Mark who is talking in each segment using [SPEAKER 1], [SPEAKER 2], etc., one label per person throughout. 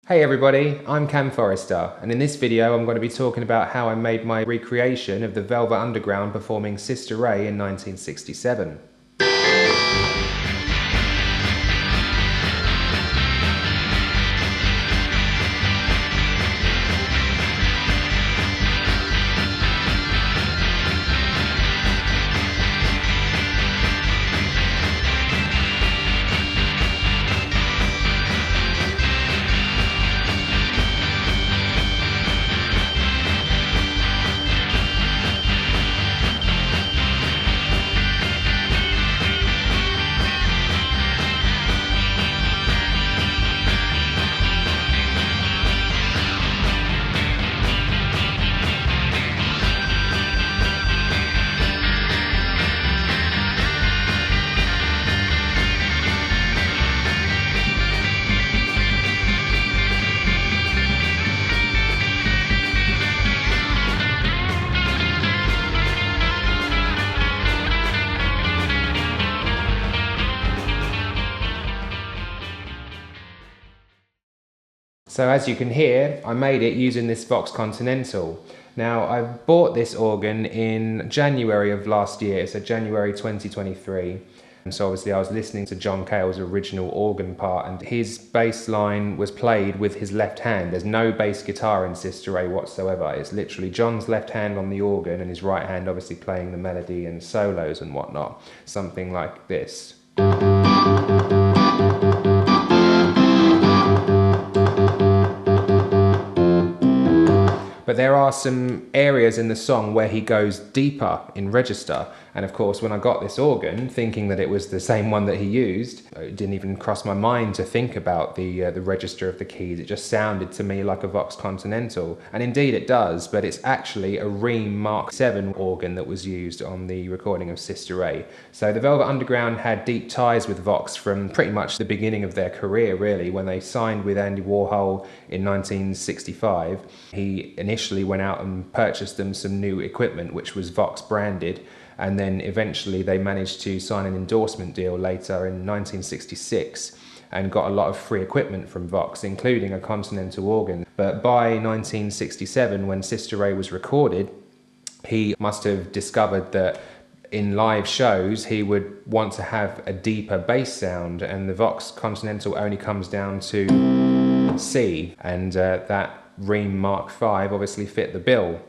[SPEAKER 1] Hey everybody, I'm Cam Forrester, and in this video I'm going to be talking about how I made my recreation of the Velvet Underground performing Sister Ray in 1967. So as you can hear, I made it using this Vox Continental. Now I bought this organ in January of last year, so January 2023. And so obviously I was listening to John Cale's original organ part, and his bass line was played with his left hand. There's no bass guitar in Sister Ray whatsoever. It's literally John's left hand on the organ and his right hand obviously playing the melody and solos and whatnot. Something like this. But there are some areas in the song where he goes deeper in register. And of course, when I got this organ, thinking that it was the same one that he used, it didn't even cross my mind to think about the register of the keys. It just sounded to me like a Vox Continental. And indeed it does, but it's actually a Rheem Mark VII organ that was used on the recording of Sister Ray. So the Velvet Underground had deep ties with Vox from pretty much the beginning of their career, really. When they signed with Andy Warhol in 1965, he initially went out and purchased them some new equipment, which was Vox branded. And then eventually they managed to sign an endorsement deal later in 1966 and got a lot of free equipment from Vox, including a Continental organ. But by 1967, when Sister Ray was recorded, he must have discovered that in live shows he would want to have a deeper bass sound, and the Vox Continental only comes down to C, and that Rheem Mark V obviously fit the bill.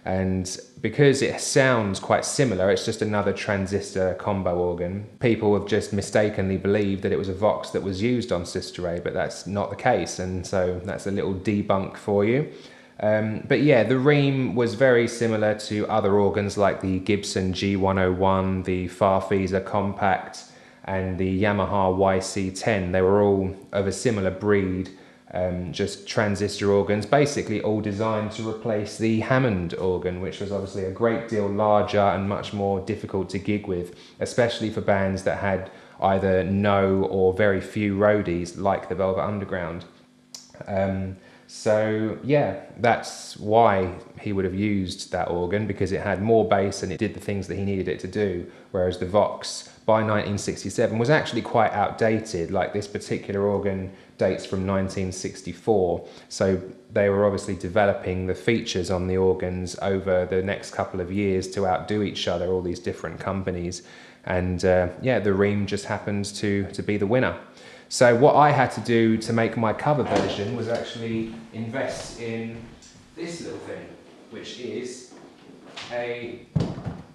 [SPEAKER 1] And because it sounds quite similar, it's just another transistor combo organ, people have just mistakenly believed that it was a Vox that was used on Sister Ray, but that's not the case, and so that's a little debunk for you. But yeah, the Rheem was very similar to other organs like the Gibson G101, the Farfisa Compact, and the Yamaha YC10. They were all of a similar breed. Just transistor organs, basically all designed to replace the Hammond organ, which was obviously a great deal larger and much more difficult to gig with, especially for bands that had either no or very few roadies like the Velvet Underground. So yeah, that's why he would have used that organ, because it had more bass and it did the things that he needed it to do, whereas the Vox by 1967 was actually quite outdated. Like, this particular organ dates from 1964, so they were obviously developing the features on the organs over the next couple of years to outdo each other, all these different companies, and yeah, the Rheem just happens to be the winner. So what I had to do to make my cover version was actually invest in this little thing, which is a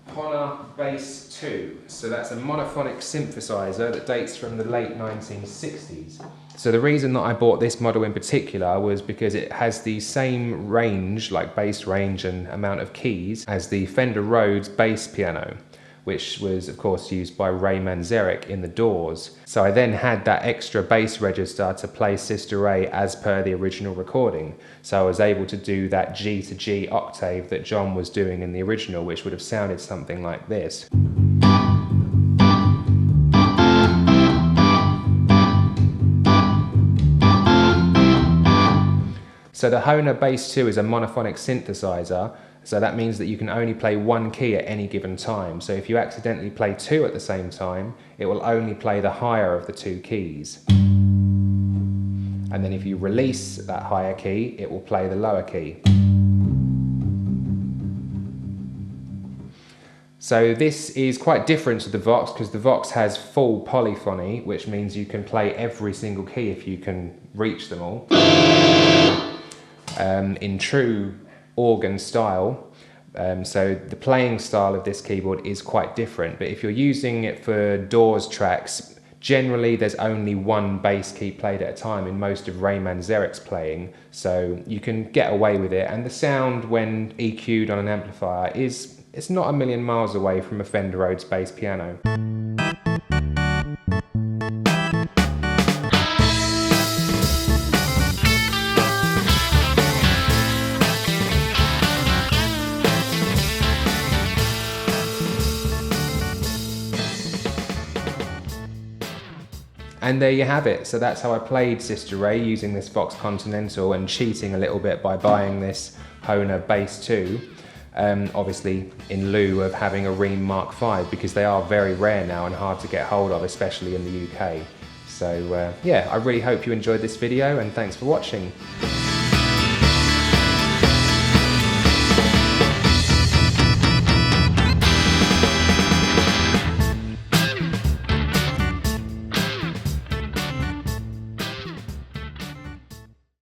[SPEAKER 1] Hohner Bass II. So that's a monophonic synthesizer that dates from the late 1960s. So the reason that I bought this model in particular was because it has the same range, like bass range and amount of keys, as the Fender Rhodes bass piano, which was of course used by Manzarek in the Doors. So I then had that extra bass register to play Sister Ray as per the original recording. So I was able to do that G to G octave that John was doing in the original, which would have sounded something like this. So the Hohner Bass II is a monophonic synthesizer, so that means that you can only play one key at any given time. So if you accidentally play two at the same time, it will only play the higher of the two keys. and then if you release that higher key, it will play the lower key. So this is quite different to the Vox, because the Vox has full polyphony, which means you can play every single key if you can reach them all. In true organ style. So the playing style of this keyboard is quite different, but if you're using it for Doors tracks, generally there's only one bass key played at a time in most of Rheem Manzarek's playing, so you can get away with it, and the sound when EQ'd on an amplifier it's not a million miles away from a Fender Rhodes bass piano. And there you have it. So that's how I played Sister Ray, using this Vox Continental and cheating a little bit by buying this Hohner Bass II. Obviously in lieu of having a Rheem Mark V, because they are very rare now and hard to get hold of, especially in the UK. So yeah, I really hope you enjoyed this video, and thanks for watching.